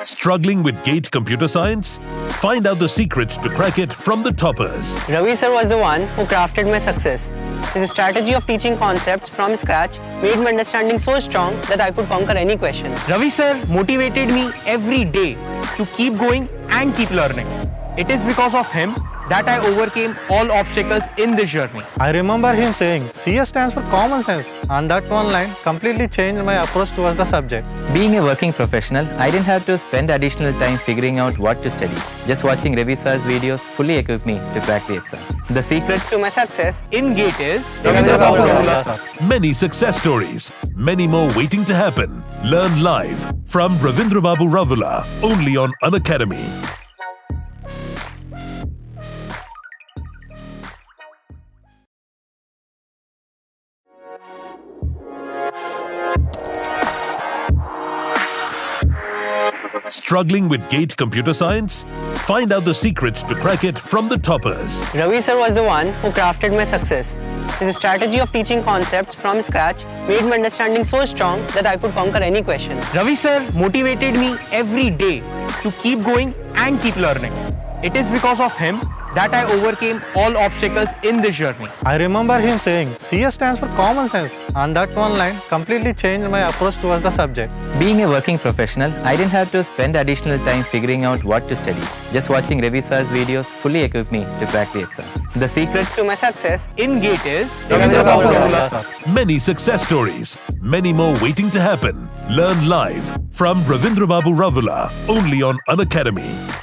Struggling with GATE computer science? Find out the secret to crack it from the toppers. Ravi sir was the one who crafted my success. His strategy of teaching concepts from scratch made my understanding so strong that I could conquer any question. Ravi sir motivated me every day to keep going and keep learning. It is because of him that I overcame all obstacles in this journey. I remember him saying, CS stands for common sense, and that one line completely changed my approach towards the subject. Being a working professional, I didn't have to spend additional time figuring out what to study. Just watching Ravi sir's videos fully equipped me to crack the exam. The secret To my success In GATE is Ravindrababu Ravula. Many success stories, many more waiting to happen. Learn live from Ravindrababu Ravula, only on Unacademy. Struggling with GATE computer science? Find out the secret to crack it from the toppers. Ravi sir was the one who crafted my success. His strategy of teaching concepts from scratch made my understanding so strong that I could conquer any question. Ravi sir motivated me every day to keep going and keep learning. It is because of him that I overcame all obstacles in this journey. I remember him saying, CS stands for common sense, and that one line completely changed my approach towards the subject. Being a working professional, I didn't have to spend additional time figuring out what to study. Just watching Ravi sir's videos fully equipped me to crack the exam. The secret To my success In GATE is Ravindrababu Ravula. Many success stories, many more waiting to happen. Learn live from Ravindrababu Ravula, only on Unacademy.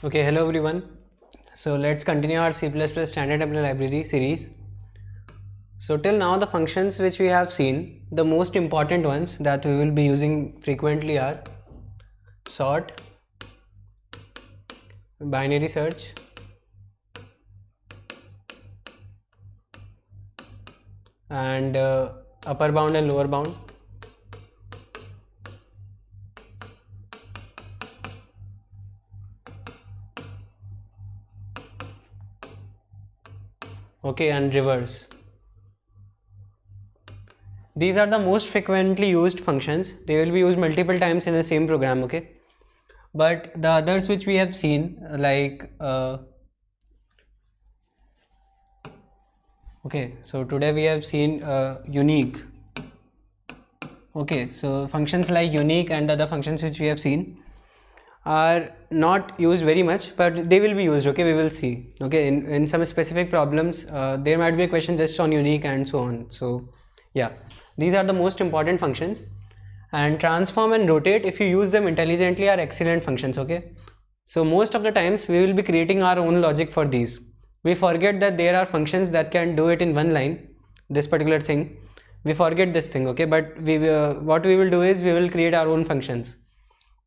Okay, hello everyone. So let's continue our C++ standard template library series. So till now the functions which we have seen, the most important ones that we will be using frequently are sort, binary search, and upper bound and lower bound. Okay, and reverse. These are the most frequently used functions. They will be used multiple times in the same program, okay? But the others which we have seen, like okay, so today we have seen unique. Okay, so functions like unique and the other functions which we have seen are not used very much, but they will be used, okay? We will see, okay? In some specific problems there might be a question just on unique and so on. So yeah, these are the most important functions. And transform and rotate, if you use them intelligently, are excellent functions, okay? So most of the times we will be creating our own logic for these. We forget that there are functions that can do it in one line, this particular thing. We forget this thing, okay? But we what we will do is we will create our own functions.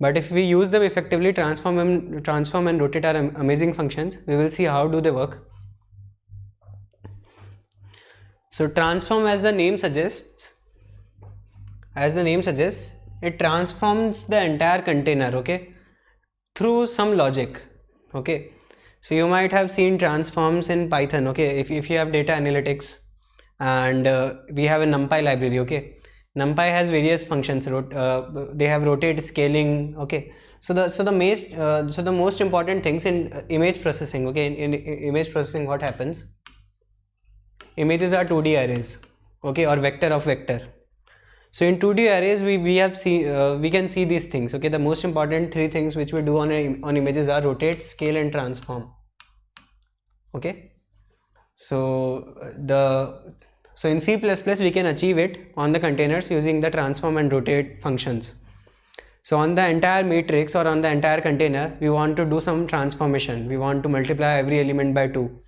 But if we use them effectively, transform and rotate are amazing functions. We will see how do they work. So transform, as the name suggests, it transforms the entire container, okay, through some logic, okay? So you might have seen transforms in Python, okay? If you have data analytics, and we have a NumPy library, okay? NumPy has various functions. They have rotate, scaling, okay? So the most important things in image processing, okay? In image processing, what happens? Images are 2D arrays, okay, or vector of vector. So in 2D arrays, we can see these things, okay? The most important three things which we do on images are rotate, scale, and transform, okay? So in C++ we can achieve it on the containers using the transform and rotate functions. So on the entire matrix or on the entire container, we want to do some transformation. We want to multiply every element by 2.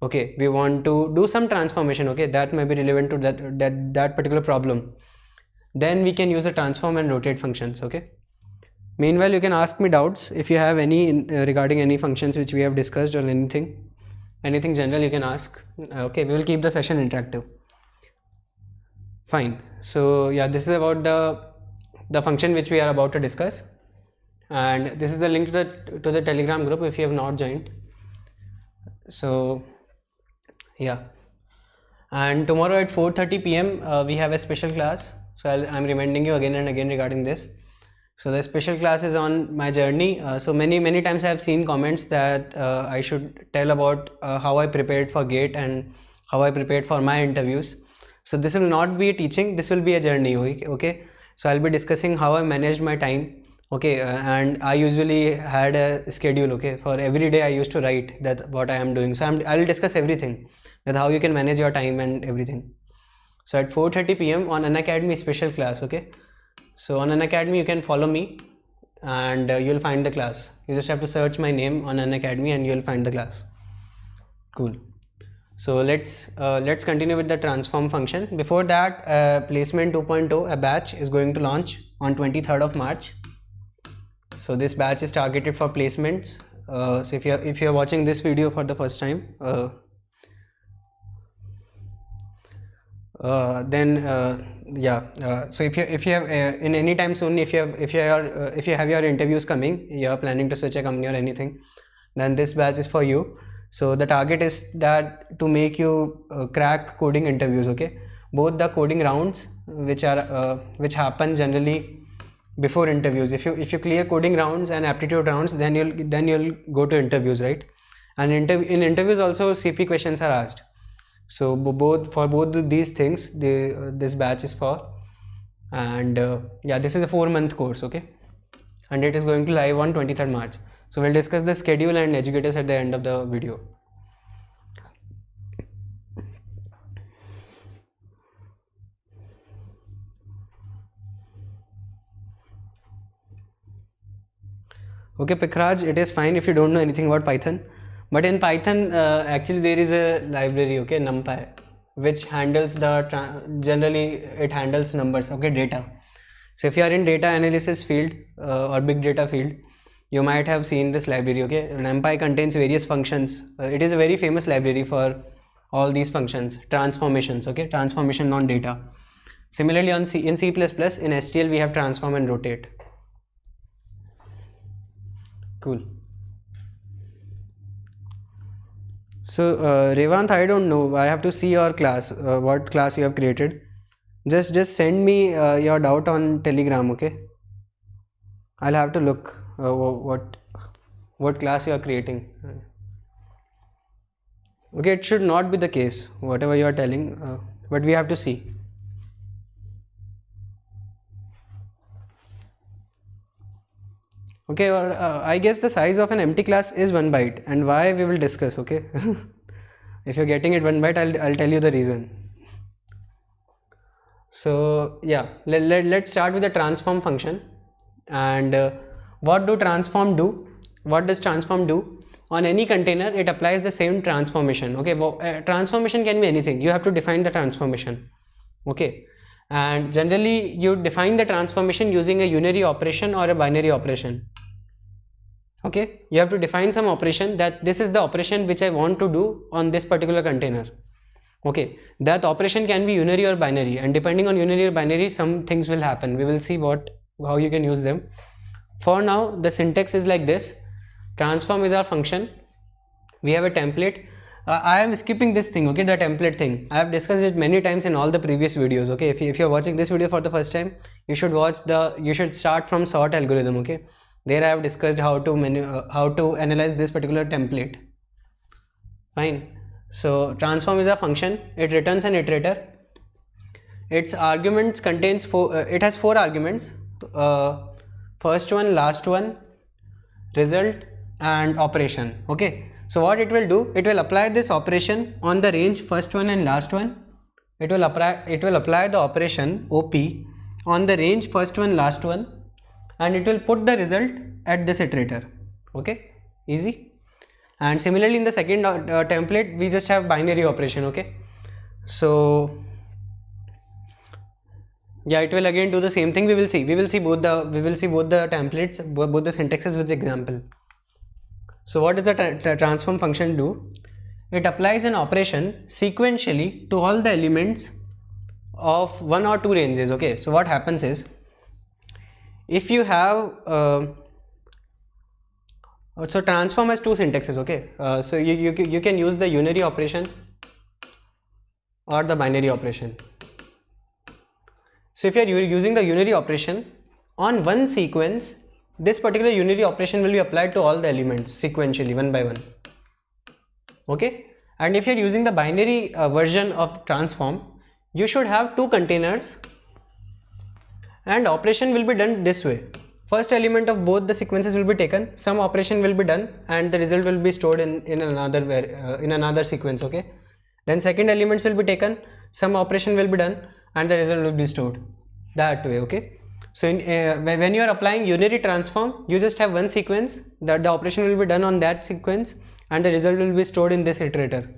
Okay, we want to do some transformation, okay, that may be relevant to that particular problem. Then we can use the transform and rotate functions, okay. Meanwhile, you can ask me doubts if you have any regarding any functions which we have discussed or anything. anything general you can ask. Okay, we will keep the session interactive. Fine. So yeah, this is about the function which we are about to discuss, and this is the link to the Telegram group if you have not joined. So yeah, and tomorrow at 4:30 p.m. We have a special class. So I'm reminding you again and again regarding this. So the special class is on my journey. So many times I have seen comments that I should tell about how I prepared for GATE and how I prepared for my interviews. So this will not be a teaching, this will be a journey. Okay, so I'll be discussing how I managed my time. Okay, and I usually had a schedule. Okay, for every day I used to write that what I am doing. So I will discuss everything, that how you can manage your time and everything. So at 4:30 p.m. on Unacademy special class. Okay, so on Unacademy you can follow me and you'll find the class. You just have to search my name on Unacademy and you'll find the class. Cool. So let's continue with the transform function. Before that, placement 2.0, a batch is going to launch on 23rd of March. So this batch is targeted for placements. So if you're watching this video for the first time, so if you have in any time soon, if you have your interviews coming, you are planning to switch a company or anything, then this batch is for you. So the target is that to make you crack coding interviews. Okay, both the coding rounds which happen generally before interviews. If you clear coding rounds and aptitude rounds, then you'll go to interviews, right? And in interviews also CP questions are asked. So for both these things, this batch is for. And yeah, this is a 4-month course. Okay, and it is going to live on 23rd March. So we'll discuss the schedule and educators at the end of the video. Okay, Pikraj, it is fine if you don't know anything about Python. But in Python, actually there is a library, okay, NumPy, which handles generally it handles numbers, okay, data. So if you are in data analysis field or big data field, you might have seen this library. Okay, NumPy contains various functions. It is a very famous library for all these functions, transformations. Okay, transformation on data. Similarly, in C++, in STL we have transform and rotate. Cool. So Revant, I don't know. I have to see your class. What class you have created? Just send me your doubt on Telegram. Okay, I'll have to look what class you are creating. Okay, it should not be the case whatever you are telling, but we have to see. Okay, or I guess the size of an empty class is 1 byte, and why we will discuss. Okay, if you're getting it 1 byte, I'll tell you the reason. So yeah, let's start with the transform function. And what do transform do? What does transform do? On any container, it applies the same transformation. Okay, transformation can be anything. You have to define the transformation. Okay, and generally you define the transformation using a unary operation or a binary operation. Okay, you have to define some operation that this is the operation which I want to do on this particular container. Okay, that operation can be unary or binary, and depending on unary or binary, some things will happen. We will see how you can use them. For now, the syntax is like this. Transform is our function. We have a template. I am skipping this thing, okay, the template thing. I have discussed it many times in all the previous videos. Okay, if you are watching this video for the first time, you should start from sort algorithm. Okay, there I have discussed how to analyze this particular template. Fine. So transform is a function. It returns an iterator. Its arguments contains it has 4 arguments. First one, last one, result, and operation. Okay, so what it will do, it will apply this operation on the range first one and last one. It will apply the operation OP on the range first one, last one, and it will put the result at this iterator. Okay, easy. And similarly in the second template, we just have binary operation. Okay, so yeah, it will again do the same thing. We will see both the templates, both the syntaxes with example. So what does the transform function do? it applies an operation sequentially to all the elements of one or two ranges. Okay, so what happens is, if you have so transform has two syntaxes. Okay, so you can use the unary operation or the binary operation. So if you are using the unary operation on one sequence, this particular unary operation will be applied to all the elements sequentially, one by one. Okay, and if you are using the binary version of transform, you should have two containers and operation will be done this way. First element of both the sequences will be taken, some operation will be done, and the result will be stored in another sequence. Okay, then second elements will be taken, some operation will be done, and the result will be stored that way. Okay, so when you are applying unary transform, you just have one sequence, that the operation will be done on that sequence, and the result will be stored in this iterator.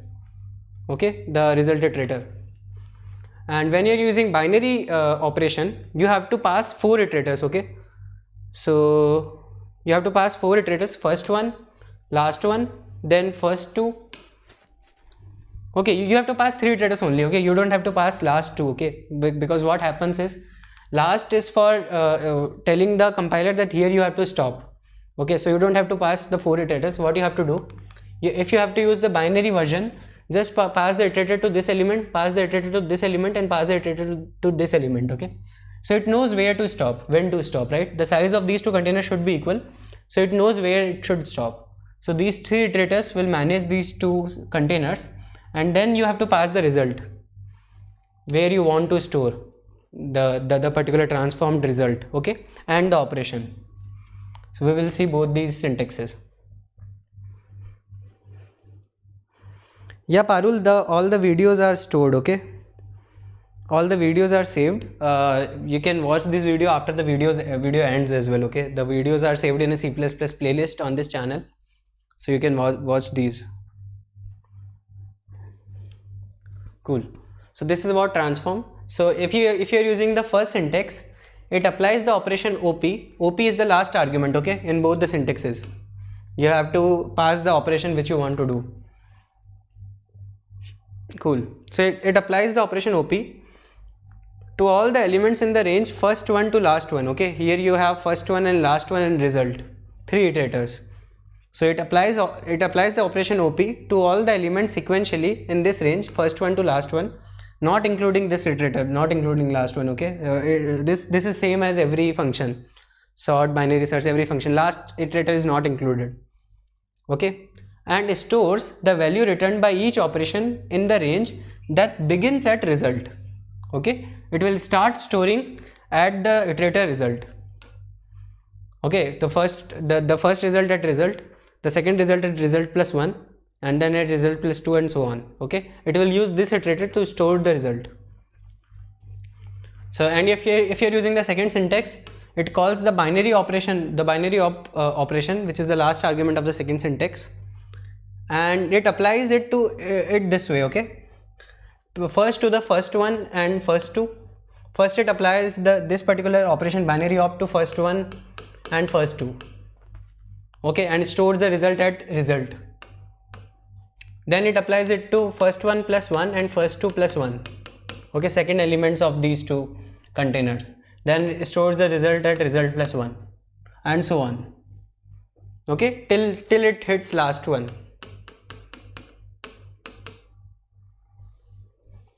Okay, the result iterator. And when you are using binary operation, you have to pass 4 iterators. Okay, so you have to pass 4 iterators, first one, last one, then first two. Okay, you have to pass 3 iterators only. Okay, you don't have to pass last 2. Okay, because what happens is, last is for telling the compiler that here you have to stop. Okay, so you don't have to pass the 4 iterators. What you have to do, if you have to use the binary version, just pass the iterator to this element, pass the iterator to this element, and pass the iterator to this element. Okay, so it knows where to stop, when to stop, right? The size of these two containers should be equal, so it knows where it should stop. So these 3 iterators will manage these 2 containers, and then you have to pass the result where you want to store the particular transformed result. Okay, and the operation. So we will see both these syntaxes. Yeah, Parul, all the videos are stored. Okay, all the videos are saved. You can watch this video after the video ends as well. Okay, the videos are saved in a C++ playlist on this channel, so you can watch these. Cool. So this is about transform. So if you are using the first syntax, it applies the operation OP. OP is the last argument. Okay, in both the syntaxes, you have to pass the operation which you want to do. Cool. So it applies the operation OP to all the elements in the range first one to last one. Okay, here you have first one and last one and result, 3 iterators. So it applies the operation OP to all the elements sequentially in this range, first one to last one, not including this iterator, not including last one. Okay, this is same as every function, sort, binary search, every function, last iterator is not included. Okay, and stores the value returned by each operation in the range that begins at result. Okay, it will start storing at the iterator result. Okay, the first result at result, the second result at result plus 1, and then at result plus 2, and so on. Okay, it will use this iterator to store the result. So, and if you're using the second syntax, it calls the binary operation, operation, which is the last argument of the second syntax, and it applies it to it this way. Okay, first to the first one and first two. First it applies this particular operation binary op to first one and first two. Okay, and stores the result at result. Then it applies it to first one plus 1 and first 2 plus 1. Okay, second elements of these two containers. Then it stores the result at result plus 1, and so on. Okay, till it hits last one.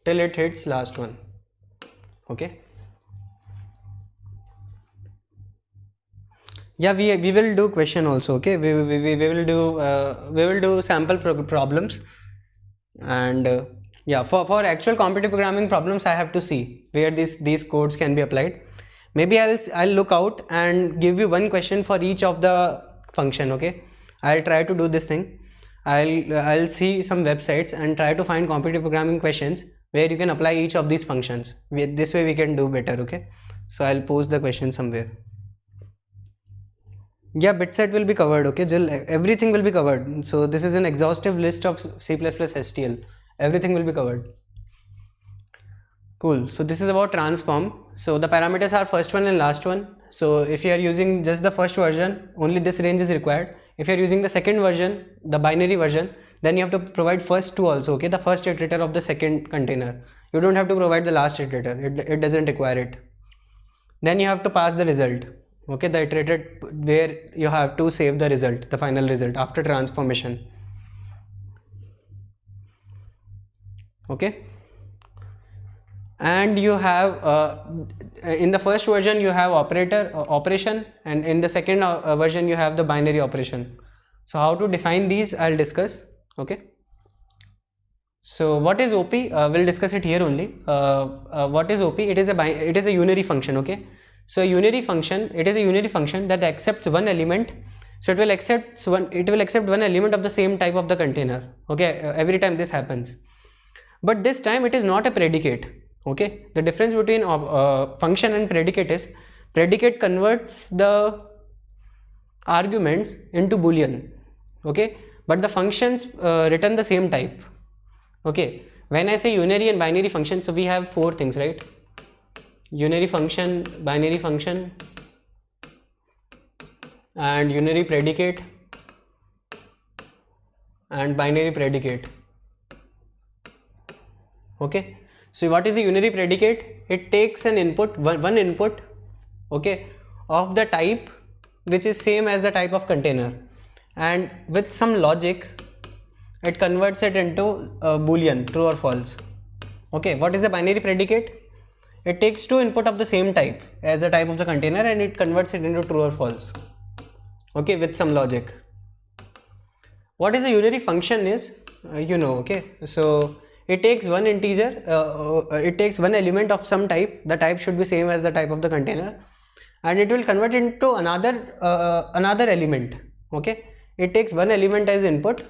Till it hits last one. Okay. Yeah, we will do question also. Okay, we will do sample problems, and yeah, for actual competitive programming problems, I have to see where these codes can be applied. Maybe I'll look out and give you one question for each of the function. Okay, I'll try to do this thing. I'll see some websites and try to find competitive programming questions where you can apply each of these functions. This way we can do better. Okay, so I'll post the question somewhere. Yeah, bitset will be covered. Okay, Jill, everything will be covered. So this is an exhaustive list of C++ STL. Everything will be covered. Cool. So this is about transform. So the parameters are first one and last one. So if you are using just the first version, only this range is required. If you are using the second version, the binary version, then you have to provide first two also, okay, the first iterator of the second container. You don't have to provide the last iterator, it doesn't require it. Then you have to pass the result, okay, the iterator where you have to save the result, the final result after transformation. Okay, and you have in the first version you have operation, and in the second version you have the binary operation. So how to define these I'll discuss. Okay, so what is OP? We'll discuss it here only. What is OP? It is a unary function. Okay, so a unary function, it is a unary function that accepts one element. So it will accept one element of the same type of the container. Okay, every time this happens, but this time it is not a predicate. Okay, the difference between function and predicate is predicate converts the arguments into boolean. Okay, but the functions return the same type. Okay, when I say unary and binary function, so we have four things, right? Unary function, binary function, and unary predicate and binary predicate. Okay, so what is the unary predicate? It takes an input, one input, okay, of the type which is same as the type of container, and with some logic it converts it into a boolean, true or false. Okay, what is a binary predicate? It takes two input of the same type as the type of the container and it converts it into true or false. Okay, with some logic. What is a unary function is, you know, okay, so it takes one integer, it takes one element of some type, the type should be same as the type of the container, and it will convert it into another element. Okay, it takes one element as input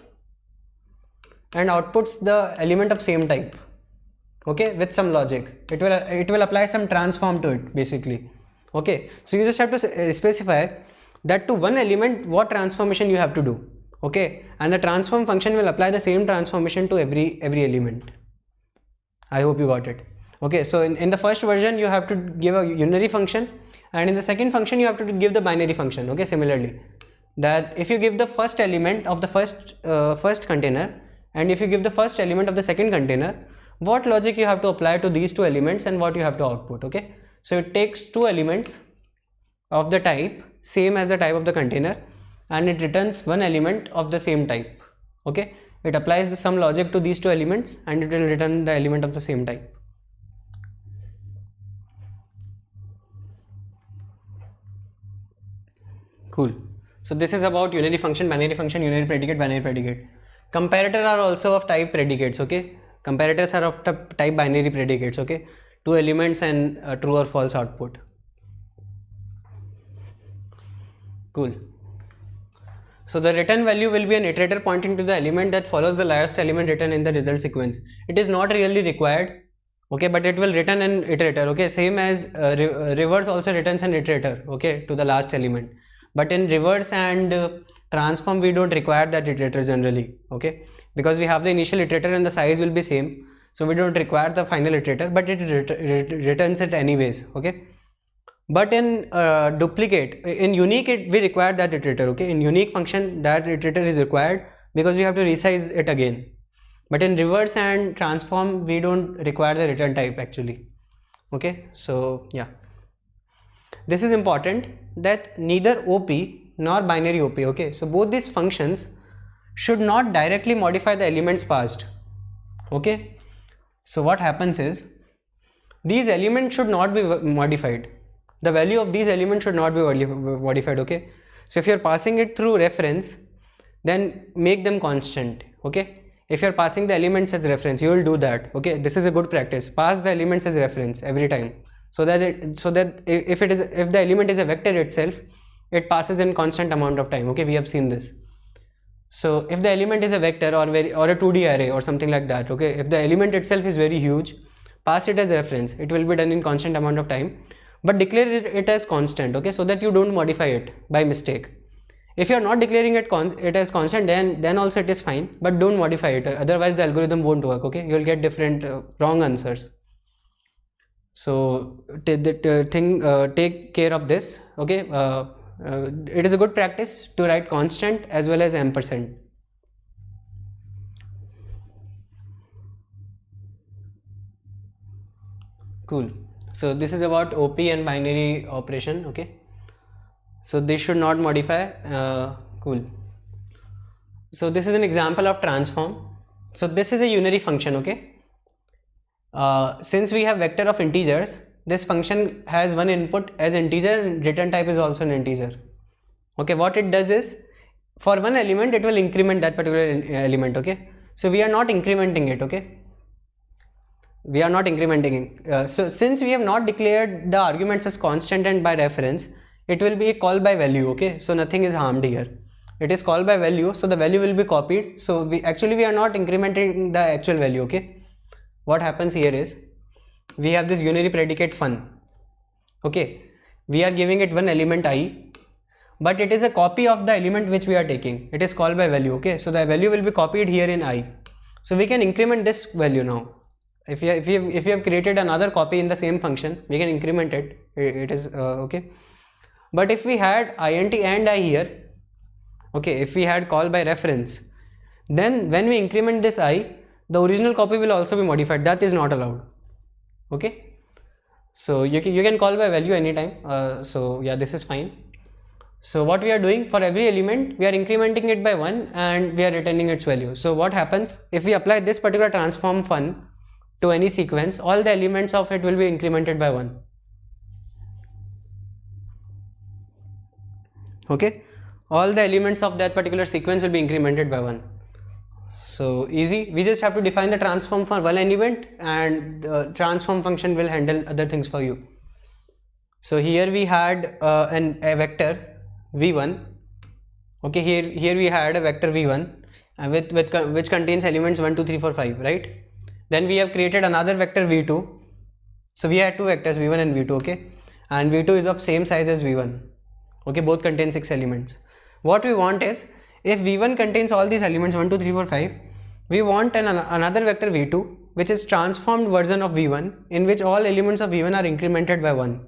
and outputs the element of same type. Okay, with some logic, it will apply some transform to it basically. Okay, so you just have to specify that to one element what transformation you have to do. Okay, and the transform function will apply the same transformation to every element. I hope you got it. Okay, so in the first version you have to give a unary function, and in the second function you have to give the binary function. Okay, similarly, that if you give the first element of the first container and if you give the first element of the second container, what logic you have to apply to these two elements and what you have to output. Okay, so it takes two elements of the type same as the type of the container and it returns one element of the same type. Okay, it applies some logic to these two elements and it will return the element of the same type. Cool. So this is about unary function, unary predicate, binary predicate. Comparator are also of type predicates. Okay, comparators are of type binary predicates. Okay, two elements and true or false output. Cool. So the return value will be an iterator pointing to the element that follows the last element written in the result sequence. It is not really required, okay, but it will return an iterator. Okay, same as reverse also returns an iterator, okay, to the last element. But in reverse and transform we don't require that iterator generally, okay, because we have the initial iterator and the size will be same, so we don't require the final iterator, but it returns it anyways. Okay, but in duplicate, in unique we require that iterator. Okay, in unique function that iterator is required because we have to resize it again, but in reverse and transform we don't require the return type actually. Okay, so yeah, this is important that neither OP nor binary OP, okay, so both these functions should not directly modify the elements passed. Okay, so what happens is these elements should not be modified, the value of these elements should not be modified. Okay, so if you are passing it through reference, then make them constant. Okay, if you are passing the elements as reference, you will do that. Okay, this is a good practice, pass the elements as reference every time, so that if the element is a vector itself, it passes in constant amount of time. Okay, we have seen this. So if the element is a vector or a 2D array or something like that, okay, if the element itself is very huge, pass it as reference, it will be done in constant amount of time, but declare it as constant. Okay, so that you don't modify it by mistake. If you are not declaring it as constant, then also it is fine, but don't modify it, otherwise the algorithm won't work. Okay, you will get different wrong answers. So take care of this. Okay, it is a good practice to write constant as well as ampersand. Cool. So this is about OP and binary operation. Okay, so this should not modify. Cool. So this is an example of transform. So this is a unary function. Okay, since we have vector of integers, this function has one input as integer and return type is also an integer. Okay, what it does is, for one element it will increment that particular element. Okay, so we are not incrementing it. Okay, we are not incrementing it. So since we have not declared the arguments as constant and by reference, it will be called by value. Okay, so nothing is harmed here. It is called by value, so the value will be copied. So we are not incrementing the actual value. Okay, what happens here is, we have this unary predicate fun. Okay, we are giving it one element I, but it is a copy of the element which we are taking. It is called by value. Okay, so the value will be copied here in I. So we can increment this value now. If we have created another copy in the same function, we can increment it. It is okay. But if we had int and I here, okay, if we had call by reference, then when we increment this I, the original copy will also be modified. That is not allowed. Okay, so you can call by value anytime. So yeah, this is fine. So what we are doing, for every element we are incrementing it by 1 and we are returning its value. So what happens if we apply this particular transform fun to any sequence, all the elements of it will be incremented by 1. Okay, all the elements of that particular sequence will be incremented by 1. So easy, we just have to define the transform for one element and the transform function will handle other things for you. So here we had a vector v1. Okay, here we had a vector v1 which contains elements 1 2 3 4 5, right? Then we have created another vector v2. So we had two vectors v1 and v2. Okay, and v2 is of same size as v1. Okay, both contain 6 elements. What we want is, if v1 contains all these elements 1 2 3 4 5, we want another vector v2 which is transformed version of v1, in which all elements of v1 are incremented by 1.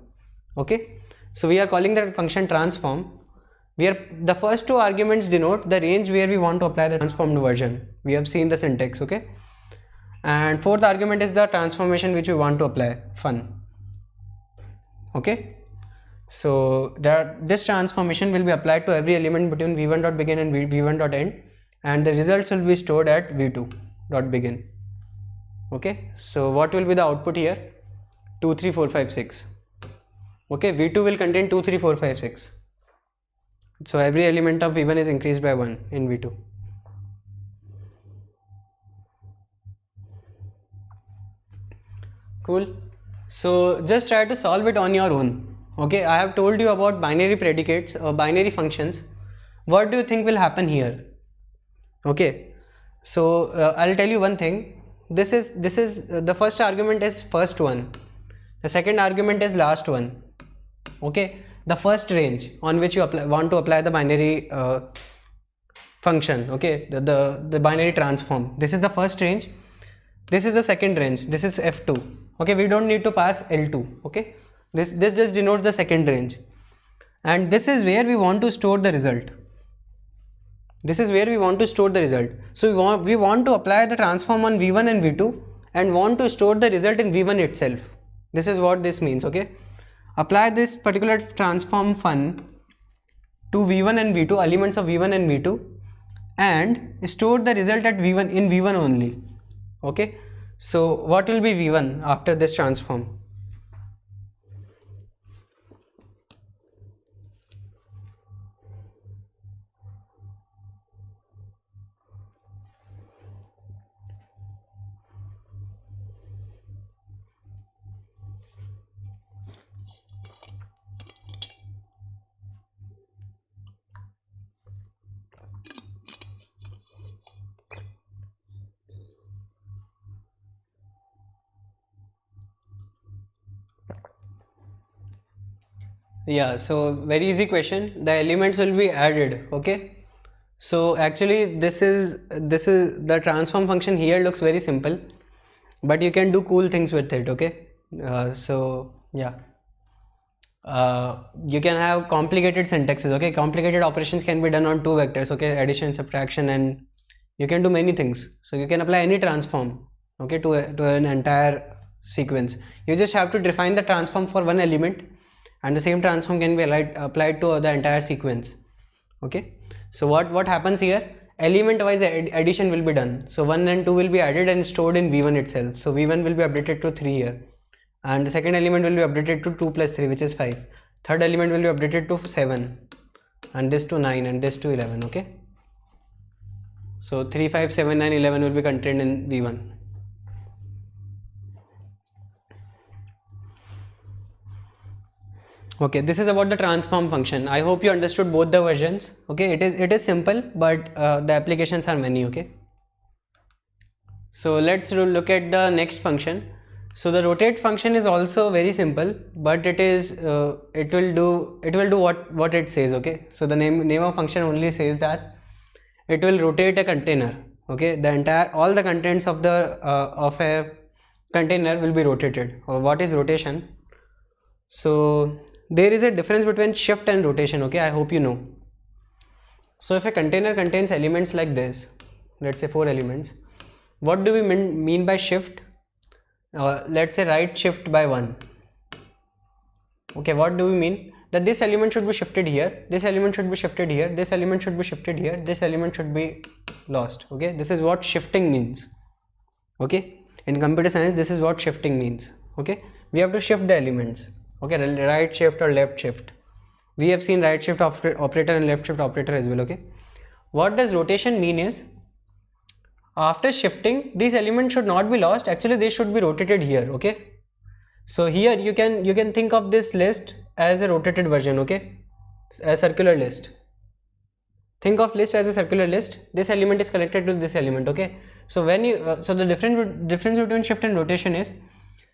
Okay, so we are calling that function transform. The first two arguments denote the range where we want to apply the transformed version. We have seen the syntax. Okay, and fourth argument is the transformation which we want to apply, fun. Okay, so this transformation will be applied to every element between v1.begin and v1.end, and the results will be stored at v2.begin. Okay, so what will be the output here? 2 3 4 5 6. Okay, v2 will contain 2 3 4 5 6. So every element of v1 is increased by 1 in v2. Cool. So just try to solve it on your own. Okay, I have told you about binary predicates or binary functions. What do you think will happen here? Okay, so I'll tell you one thing. This is the first argument is first one, the second argument is last one. Okay, the first range on which you want to apply the binary function. Okay, the binary transform. This is the first range, this is the second range, this is f2. Okay, we don't need to pass l2. Okay, this just denotes the second range, and this is where we want to store the result. This is where we want to store the result. So we want to apply the transform on v1 and v2 and want to store the result in v1 itself. This is what this means. Okay, apply this particular transform fun to v1 and v2, elements of v1 and v2, and store the result at v1 in v1 only. Okay, so what will be v1 after this transform? Yeah, so very easy question. The elements will be added. Okay, so actually this is the transform function here looks very simple, but you can do cool things with it. Okay, so yeah, you can have complicated syntaxes. Okay, complicated operations can be done on two vectors. Okay, addition, subtraction, and you can do many things. So you can apply any transform, okay, to an entire sequence. You just have to define the transform for one element, and the same transform can be applied to the entire sequence. Okay, so what happens here? Element wise addition will be done. So 1 and 2 will be added and stored in V1 itself. So V1 will be updated to 3 here, and the second element will be updated to 2 plus 3, which is 5. Third element will be updated to 7, and this to 9, and this to 11. Okay, so 3, 5, 7, 9, 11 will be contained in V1. Okay, this is about the transform function. I hope you understood both the versions. Okay, it is simple, but the applications are many. Okay, so let's look at the next function. So the rotate function is also very simple, but it will do what it says. Okay, so the name of function only says that it will rotate a container. Okay, all the contents of a container will be rotated. Or what is rotation? So there is a difference between shift and rotation. Okay, I hope you know. So if a container contains elements like this, let's say 4 elements, what do we mean by shift? Let's say right shift by 1. Okay, what do we mean? That this element should be shifted here, this element should be shifted here, this element should be shifted here, this element should be lost. Okay, this is what shifting means. Okay, in computer science this is what shifting means. Okay, we have to shift the elements. Okay, right shift or left shift. We have seen right shift operator and left shift operator as well. Okay, what does rotation mean is, after shifting, these elements should not be lost. Actually, they should be rotated here. Okay, so here you can think of this list as a rotated version. Okay, a circular list. Think of list as a circular list. This element is connected to this element. Okay, so when you so the difference between shift and rotation is,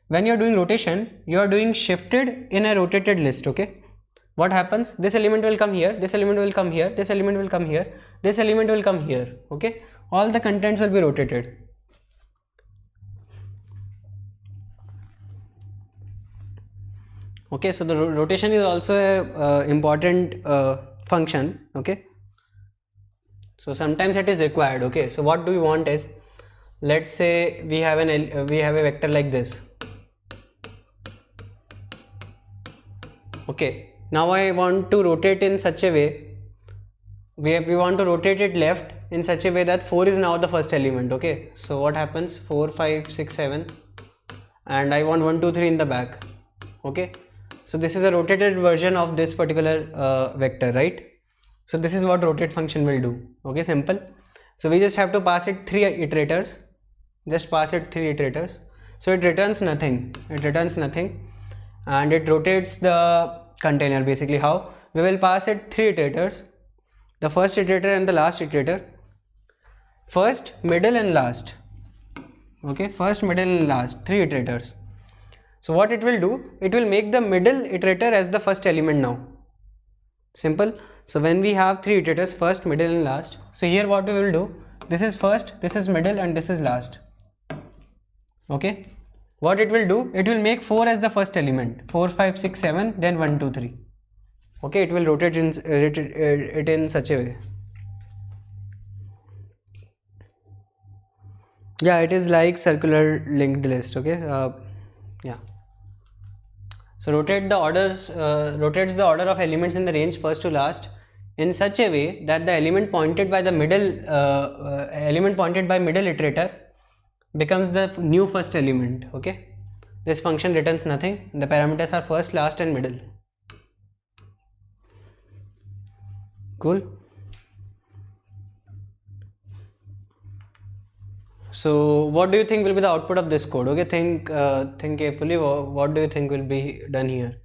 when you are doing rotation, you are doing shifted in a rotated list. Okay, what happens? This element will come here, this element will come here, this element will come here, this element will come here. Okay, all the contents will be rotated. Okay, so the rotation is also a important function. Okay, so sometimes it is required. Okay, so what do we want is, let's say we have a vector like this. Okay, now I want to rotate in such a way, we want to rotate it left in such a way that 4 is now the first element. Okay, so what happens? 4, 5, 6, 7, and I want 1, 2, 3 in the back. Okay, so this is a rotated version of this particular vector, right? So this is what rotate function will do. Okay, simple. So we just have to pass it 3 iterators. Just pass it 3 iterators. So it returns nothing. It returns nothing, and it rotates the container. Basically, how? We will pass it 3 iterators. The first iterator and the last iterator. First, middle and last. Okay, first, middle and last, 3 iterators. So what it will do? It will make the middle iterator as the first element now. Simple. So when we have 3 iterators, first, middle and last. So here what we will do? This is first, this is middle, and this is last. Okay. What it will do? It will make 4 as the first element. 4, 5, 6, 7, then 1, 2, 3. Okay, it will rotate it in such a way. Yeah, it is like circular linked list. Okay, yeah. So rotates the order of elements in the range first to last in such a way that the element pointed by the middle middle iterator becomes the new first element. Okay, this function returns nothing. The parameters are first, last, and middle. Cool. So what do you think will be the output of this code? Okay, think carefully. What do you think will be done here?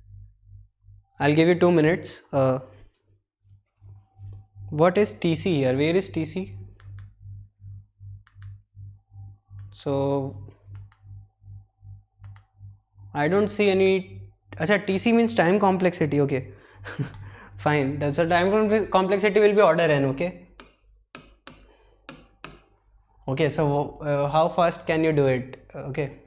I'll give you 2 minutes. What is TC here? Where is TC? So I don't see any. Achha, TC means time complexity. Okay. Fine. That's a time complexity will be order n. Okay. Okay. So how fast can you do it? Okay.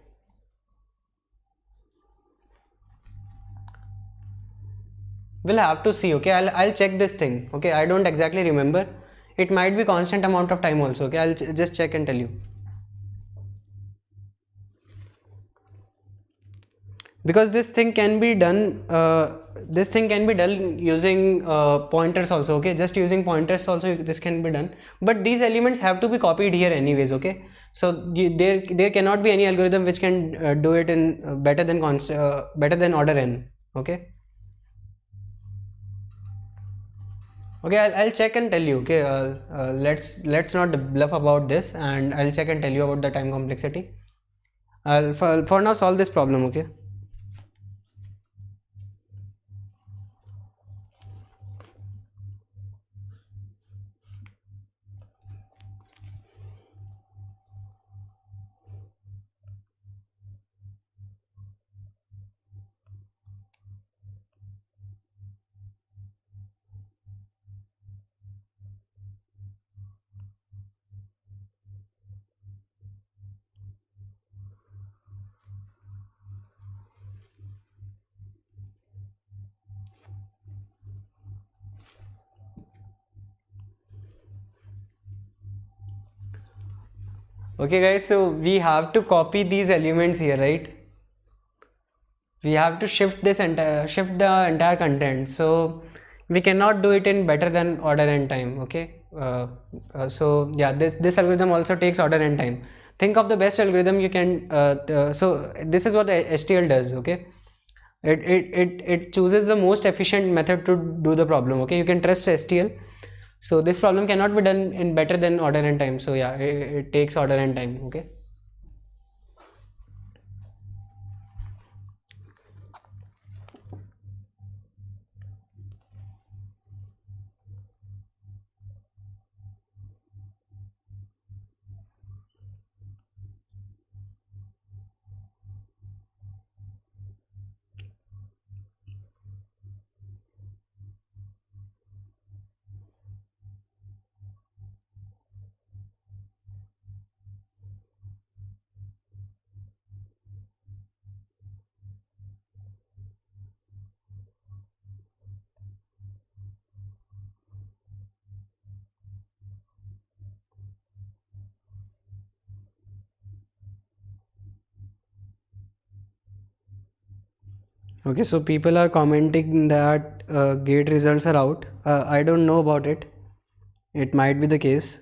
We'll have to see. Okay. I'll check this thing. Okay. I don't exactly remember. It might be constant amount of time also. Okay. I'll just check and tell you. because this thing can be done using pointers also, okay? Just using pointers also this can be done, but these elements have to be copied here anyways, okay? So there cannot be any algorithm which can do it in better than order n, okay? Okay, I'll check and tell you, okay? Let's not bluff about this, and I'll check and tell you about the time complexity. I'll for now solve this problem, okay? Okay guys, so we have to copy these elements here, right? We have to shift the entire content, so we cannot do it in better than order n time, okay? So yeah, this algorithm also takes order n time. Think of the best algorithm you can. So this is what the STL does, okay? It chooses the most efficient method to do the problem, okay? You can trust STL. So this problem cannot be done in better than order n time, so yeah, it takes order n time, okay? Okay, so people are commenting that gate results are out. I don't know about it. It might be the case.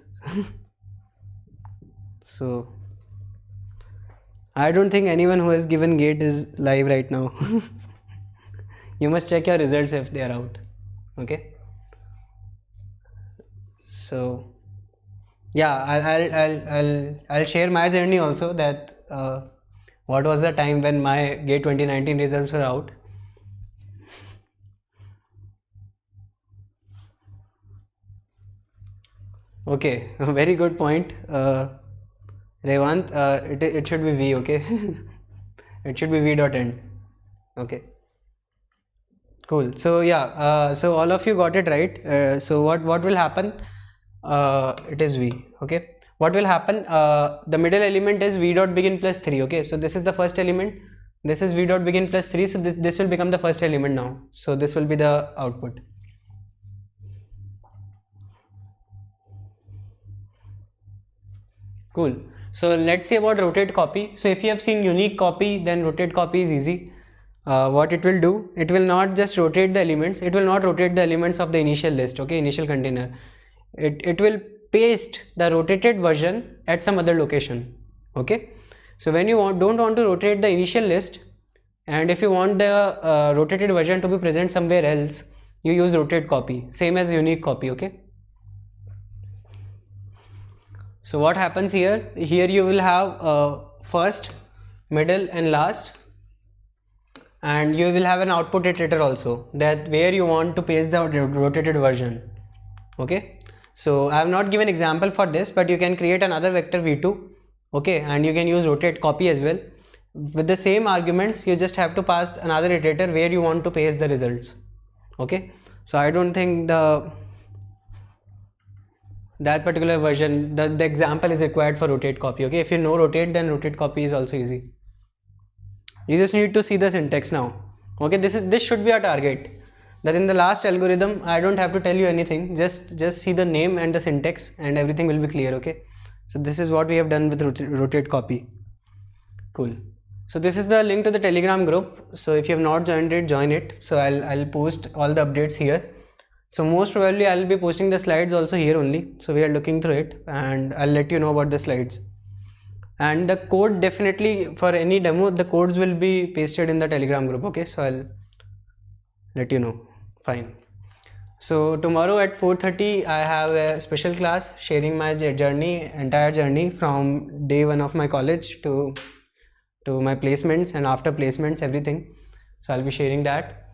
So I don't think anyone who has given gate is live right now. You must check your results if they are out. Okay. So yeah, I'll share my journey also, that what was the time when my gate 2019 results were out. Okay, very good point, Revant. It should be V, okay? It should be v.end. Okay, cool. So yeah, so all of you got it right. So what will happen? It is V, okay? What will happen? The middle element is v.begin plus 3, okay? So this is the first element. This is v.begin plus 3, so this will become the first element now. So this will be the output. Cool. So let's see about rotate copy. So if you have seen unique copy, then rotate copy is easy. What it will do, it will not just rotate the elements, it will not rotate the elements of the initial list, okay, initial container. It will paste the rotated version at some other location, okay? So when you don't want to rotate the initial list, and if you want the rotated version to be present somewhere else, you use rotate copy, same as unique copy, okay? So what happens here? Here you will have first, middle and last, and you will have an output iterator also, that where you want to paste the rotated version, okay? So I have not given example for this, but you can create another vector v2, okay, and you can use rotate copy as well. With the same arguments, you just have to pass another iterator where you want to paste the results, okay? So I don't think that particular version, the example is required for rotate copy, okay? If you know rotate, then rotate copy is also easy. You just need to see the syntax now, okay? This should be our target, that in the last algorithm I don't have to tell you anything, just see the name and the syntax and everything will be clear, okay? So this is what we have done with rotate copy. Cool. So this is the link to the Telegram group. So if you have not joined it, join it. So I'll post all the updates here. So most probably I'll be posting the slides also here only. So we are looking through it and I'll let you know about the slides. And the code, definitely for any demo, the codes will be pasted in the Telegram group. Okay, so I'll let you know. Fine. So tomorrow at 4:30 I have a special class sharing my entire journey from day 1 of my college to my placements and after placements, everything. So I'll be sharing that.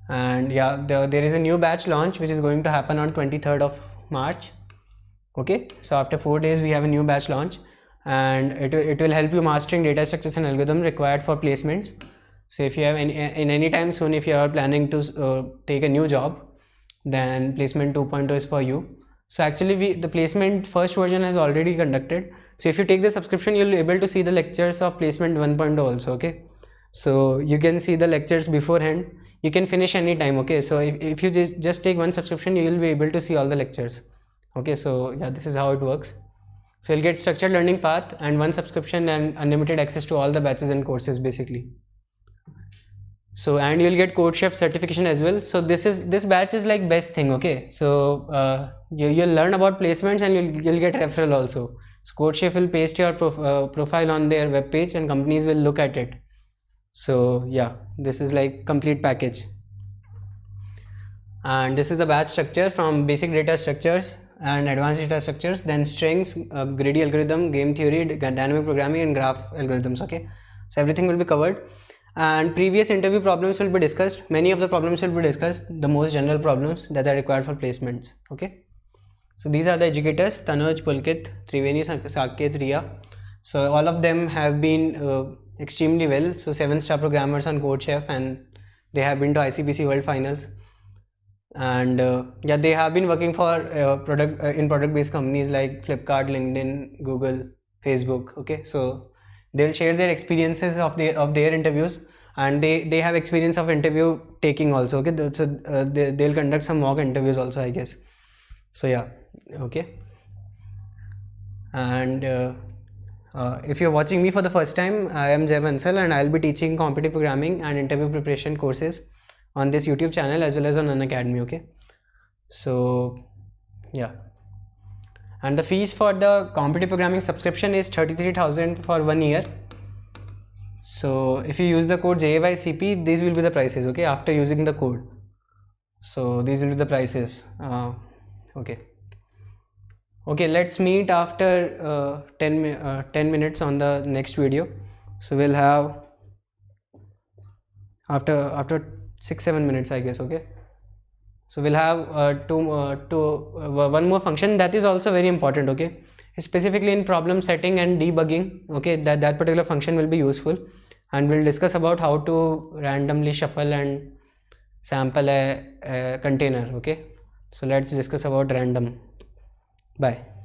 And yeah, there is a new batch launch which is going to happen on 23rd of March. Okay, so after 4 days we have a new batch launch, and it will help you mastering data structures and algorithm required for placements. So if you have any time soon, if you are planning to take a new job, then placement 2.0 is for you. So actually the placement first version has already conducted. So if you take the subscription, you'll be able to see the lectures of placement 1.0 also. Okay, so you can see the lectures beforehand. You can finish anytime. Okay, so if you just take one subscription, you will be able to see all the lectures. Okay, so yeah, this is how it works. So you'll get structured learning path and one subscription and unlimited access to all the batches and courses basically. So and you'll get CodeChef certification as well. So this batch is like best thing. Okay, so you'll learn about placements and you'll get referral also. So CodeChef will paste your profile on their web page and companies will look at it. So yeah, this is like complete package. And this is the batch structure from basic data structures and advanced data structures, then strings, greedy algorithm, game theory, dynamic programming and graph algorithms. Okay, so everything will be covered. And previous interview problems will be discussed. Many of the problems will be discussed, the most general problems that are required for placements. Okay, so these are the educators: Tanuj, Pulkit, Triveni, Saket, Riya. So all of them have been extremely well. So 7-star programmers on CodeChef, and they have been to ICPC World Finals. And yeah, they have been working for product-based companies like Flipkart, LinkedIn, Google, Facebook. Okay, so they'll share their experiences of their interviews, and they have experience of interview taking also. Okay, so they'll conduct some mock interviews also, I guess. So yeah, okay. And if you're watching me for the first time, I am Bansal, and I'll be teaching competitive programming and interview preparation courses on this YouTube channel as well as on Unacademy. Okay, so yeah. And the fees for the competitive programming subscription is 33,000 for 1 year. So if you use the code JAYCP, these will be the prices. Okay, after using the code, so these will be the prices. Okay, let's meet after 10 minutes on the next video. So we'll have after 6-7 minutes, I guess. Okay, so we'll have one more function that is also very important. Okay, specifically in problem setting and debugging. Okay, that particular function will be useful, and we'll discuss about how to randomly shuffle and sample a container. Okay, so let's discuss about random. Bye.